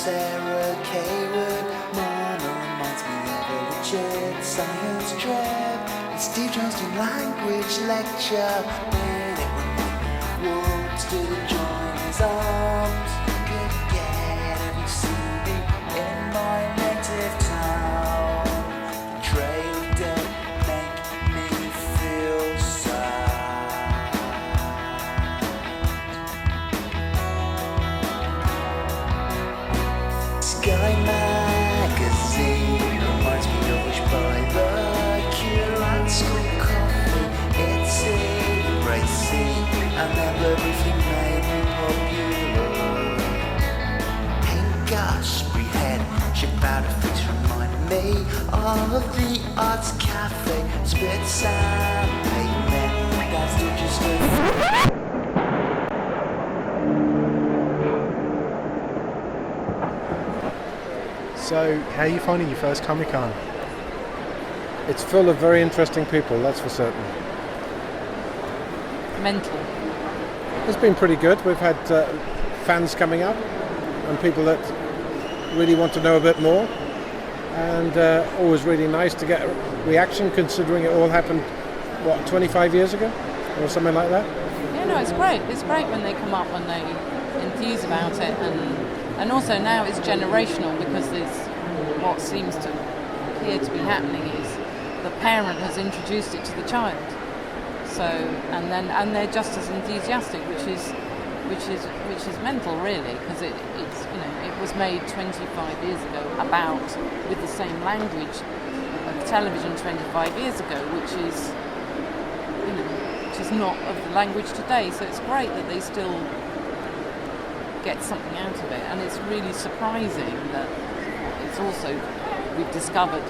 Sarah Kaywood. Mama reminds me of a legit science trip. And Steve Johnston language lecture. Then it reminded me of wolves to join his arms. Could get every CD in my native town. The trail of death make me feel sad. Sky Magazine reminds me of Wish by the Cure and School Coffee. It's racy and never briefly made me popular. Pink Gusbury Head, ship out of things remind me of the Arts Cafe. Spits and pavement, that's still just a... So, how are you finding your first Comic-Con? It's full of very interesting people, that's for certain. Mental. It's been pretty good. We've had fans coming up and people that really want to know a bit more, and always really nice to get a reaction considering it all happened, 25 years ago or something like that? Yeah, no, it's great. It's great when they come up and they enthuse about it, and also now it's generational because there's what seems to appear to be happening is the parent has introduced it to the child. So and they're just as enthusiastic, which is mental really, because it's it was made 25 years ago about with the same language of television 25 years ago, which is not of the language today. So it's great that they still get something out of it, and it's really surprising that it's also we've discovered.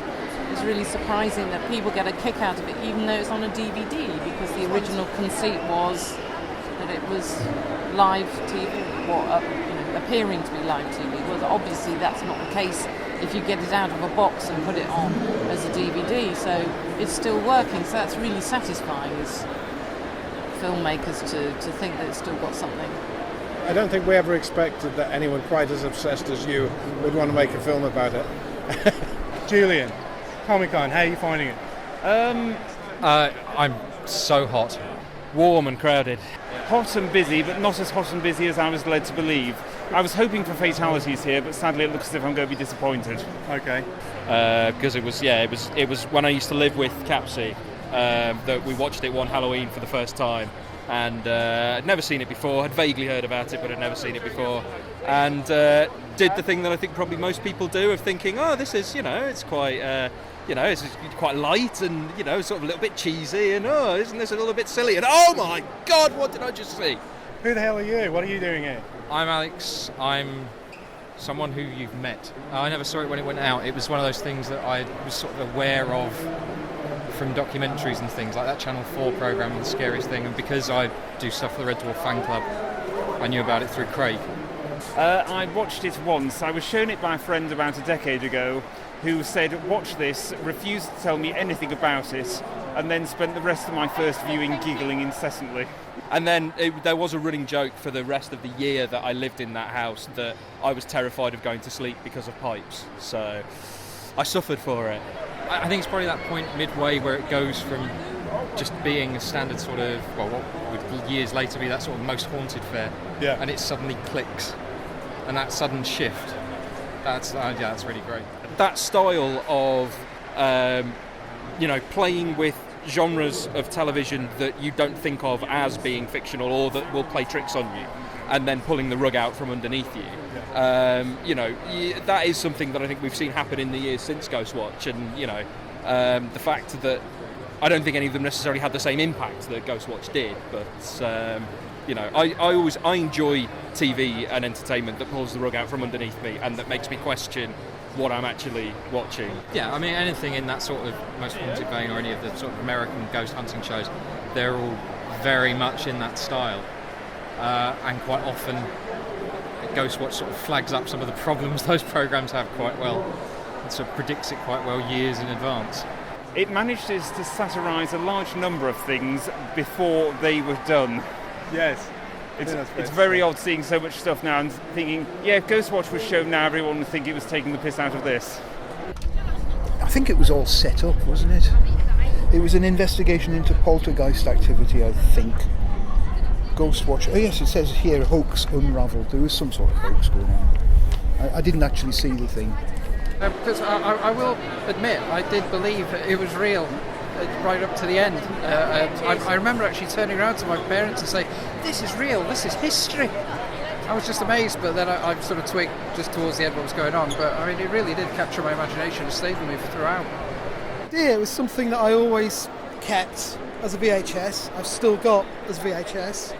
It's really surprising that people get a kick out of it, even though it's on a DVD, because the original conceit was that it was live TV, appearing to be live TV. Well, obviously that's not the case if you get it out of a box and put it on as a DVD. So it's still working. So that's really satisfying as filmmakers to think that it's still got something. I don't think we ever expected that anyone quite as obsessed as you would want to make a film about it. Julian, Comic-Con, how are you finding it? I'm so hot. Warm and crowded. Hot and busy, but not as hot and busy as I was led to believe. I was hoping for fatalities here, but sadly it looks as if I'm going to be disappointed. Okay. Because it was when I used to live with Capsy that we watched it one Halloween for the first time, and I'd never seen it before. Had vaguely heard about it, but had never seen it before, and did the thing that I think probably most people do of thinking, oh, this is it's quite. It's quite light and, sort of a little bit cheesy and, oh, isn't this a little bit silly? And, oh my God, what did I just see? Who the hell are you? What are you doing here? I'm Alex. I'm someone who you've met. I never saw it when it went out. It was one of those things that I was sort of aware of from documentaries and things, like that Channel 4 programme, The Scariest Thing. And because I do stuff for the Red Dwarf fan club, I knew about it through Craig. I watched it once. I was shown it by a friend about a decade ago, who said, watch this, refused to tell me anything about it, and then spent the rest of my first viewing giggling incessantly. And then there was a running joke for the rest of the year that I lived in that house that I was terrified of going to sleep because of pipes. So I suffered for it. I think it's probably that point midway where it goes from just being a standard sort of, what would years later be that sort of most haunted fair, and it suddenly clicks. And that sudden shift, that's really great. That style of, playing with genres of television that you don't think of as being fictional or that will play tricks on you, and then pulling the rug out from underneath you. That is something that I think we've seen happen in the years since Ghostwatch, and the fact that I don't think any of them necessarily had the same impact that Ghostwatch did, but I enjoy TV and entertainment that pulls the rug out from underneath me and that makes me question what I'm actually watching. Yeah, I mean, anything in that sort of Most Haunted vein or any of the sort of American ghost hunting shows, they're all very much in that style. And quite often, Ghostwatch sort of flags up some of the problems those programs have quite well. It sort of predicts it quite well years in advance. It manages to satirise a large number of things before they were done. Yes. It's very odd seeing so much stuff now and thinking, yeah, if Ghostwatch was shown now, everyone would think it was taking the piss out of this. I think it was all set up, wasn't it? It was an investigation into poltergeist activity, I think. Ghostwatch. Oh yes, it says here, hoax unravelled. There was some sort of hoax going on. I didn't actually see the thing. Because I will admit, I did believe it was real right up to the end. I remember actually turning around to my parents and saying, "This is real, this is history." I was just amazed, but then I sort of twigged just towards the end what was going on. But I mean, it really did capture my imagination and stayed with me throughout. Yeah, it was something that I always kept as a VHS. I've still got as VHS.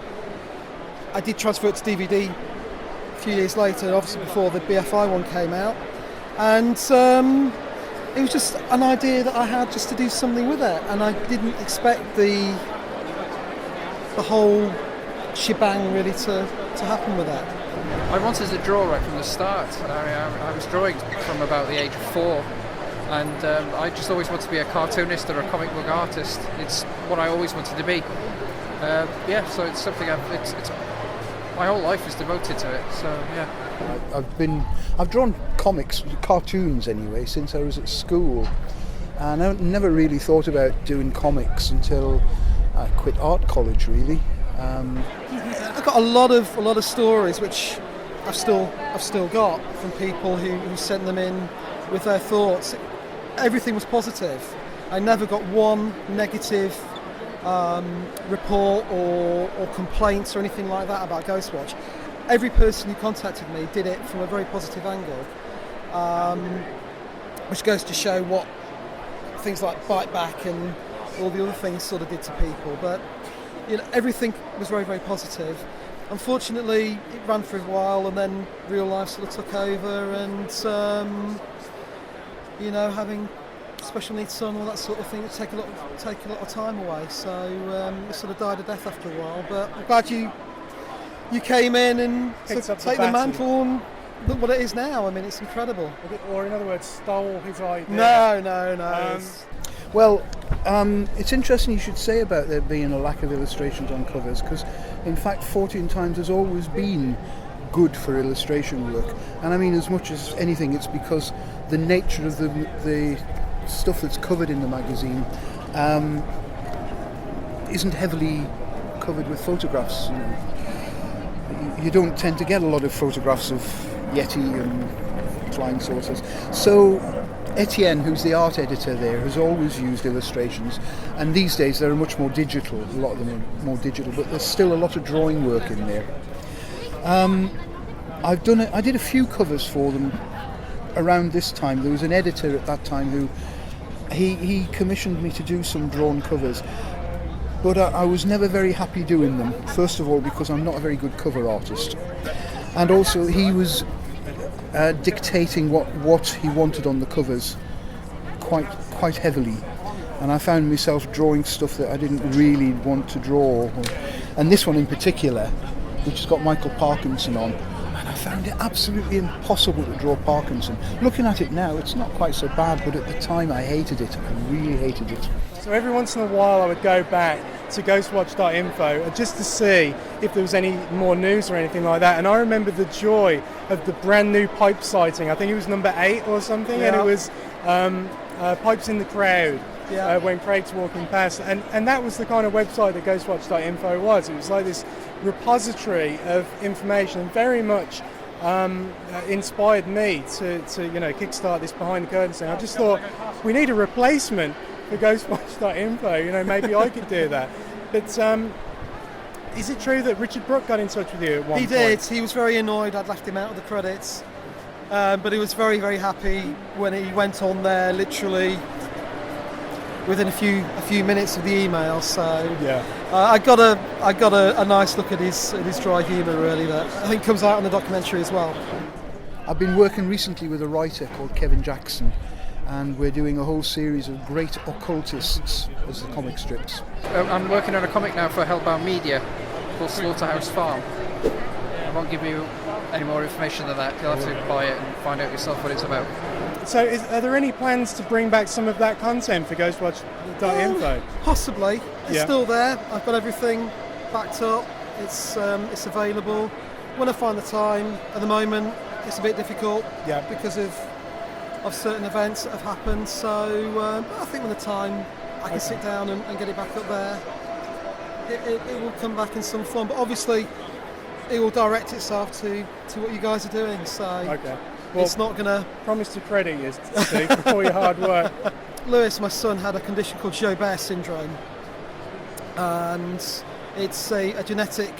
I did transfer it to DVD a few years later, obviously before the BFI one came out. And it was just an idea that I had just to do something with it, and I didn't expect the whole shebang really to happen with that. I wanted to draw right from the start. I was drawing from about the age of 4, and I just always wanted to be a cartoonist or a comic book artist. It's what I always wanted to be. So it's something it's my whole life is devoted to it. So yeah. I've drawn comics, cartoons anyway, since I was at school, and I never really thought about doing comics until I quit art college. Really, I've got a lot of stories which I've still got from people who sent them in with their thoughts. Everything was positive. I never got one negative report or complaints or anything like that about Ghostwatch. Every person who contacted me did it from a very positive angle, which goes to show what things like Bite Back and all the other things sort of did to people. But everything was very, very positive. Unfortunately, it ran for a while, and then real life sort of took over, and having special needs son, all that sort of thing, it take a lot of time away. So it sort of died a death after a while. But I'm glad you came in and Picked up the take the baton. mantle and look what it is now. I mean, it's incredible. Or in other words, stole his idea. No. well, it's interesting you should say about there being a lack of illustrations on covers, because in fact 14 Times has always been good for illustration work, and I mean, as much as anything, it's because the nature of the stuff that's covered in the magazine isn't heavily covered with photographs. You don't tend to get a lot of photographs of Yeti and flying saucers. So Etienne, who's the art editor there, has always used illustrations, and these days they're much more digital. A lot of them are more digital, but there's still a lot of drawing work in there. I did a few covers for them around this time. There was an editor at that time who he commissioned me to do some drawn covers, but I was never very happy doing them. First of all, because I'm not a very good cover artist, and also he was dictating what he wanted on the covers quite heavily, and I found myself drawing stuff that I didn't really want to draw. And this one in particular, which has got Michael Parkinson on, and I found it absolutely impossible to draw Parkinson. Looking at it now, it's not quite so bad, but at the time I hated it. I really hated it. So every once in a while I would go back to ghostwatch.info just to see if there was any more news or anything like that. And I remember the joy of the brand new pipe sighting. I think it was number 8 or something, and it was Pipes in the Crowd. When Craig's walking past, and that was the kind of website that ghostwatch.info was. It was like this repository of information, and very much inspired me to kickstart this behind the curtain thing. I just thought, we need a replacement for ghostwatch.info. Maybe I could do that. But is it true that Richard Brooke got in touch with you at one point? He did. He was very annoyed I'd left him out of the credits, but he was very, very happy when he went on there, literally within a few minutes of the email. So I got a nice look at his dry humour, really, that I think comes out in the documentary as well. I've been working recently with a writer called Kevin Jackson, and we're doing a whole series of great occultists as the comic strips. I'm working on a comic now for Hellbound Media called Slaughterhouse Farm. I won't give you any more information than that. You'll have to buy it and find out yourself what it's about. So are there any plans to bring back some of that content for ghostwatch.info? Possibly. It's still there. I've got everything backed up. It's available. When I find the time, at the moment, it's a bit difficult because of certain events that have happened. So I think when the time, I can sit down and get it back up there. It will come back in some form, but obviously it will direct itself to what you guys are doing. So well, it's not going to promise to credit you, Steve, for all your hard work. Lewis, my son, had a condition called Joubert syndrome, and it's a genetic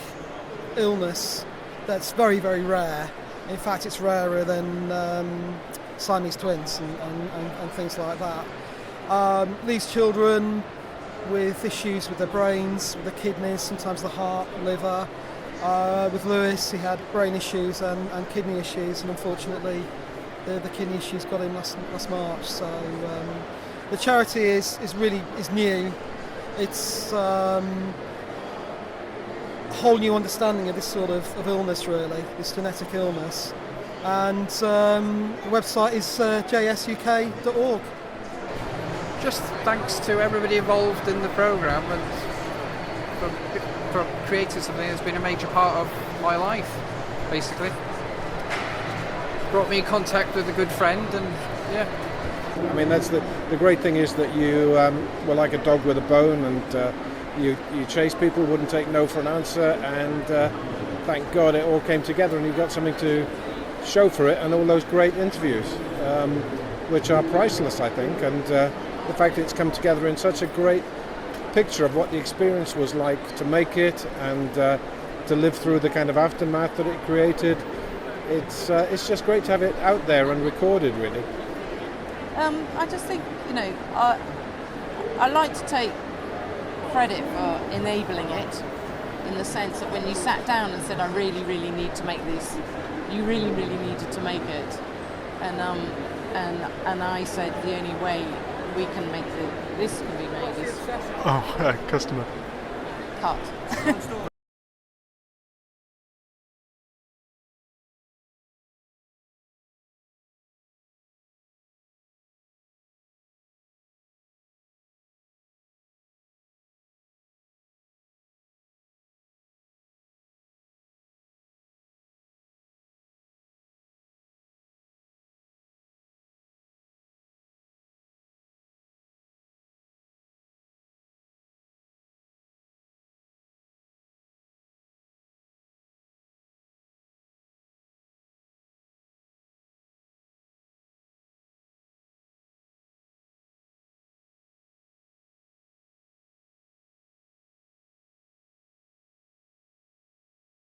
illness that's very, very rare. In fact, it's rarer than Siamese twins and things like that. These children with issues with their brains, with their kidneys, sometimes the heart, liver. With Lewis, he had brain issues and kidney issues, and unfortunately the kidney issues got him last March. So the charity is new. It's a whole new understanding of this sort of illness, really, this genetic illness. And the website is jsuk.org. Just thanks to everybody involved in the programme and for creating something that's been a major part of my life, basically. Brought me in contact with a good friend, and I mean, that's the great thing is that you were like a dog with a bone, and you chased people, wouldn't take no for an answer, and thank God it all came together and you got something to show for it, and all those great interviews, which are priceless, I think, and the fact that it's come together in such a great picture of what the experience was like to make it and to live through the kind of aftermath that it created. It's just great to have it out there and recorded, really. I just think, I like to take credit for enabling it, in the sense that when you sat down and said, I really, really need to make this, you really, really needed to make it. And I said the only way we can make this can be made is Customer. cut.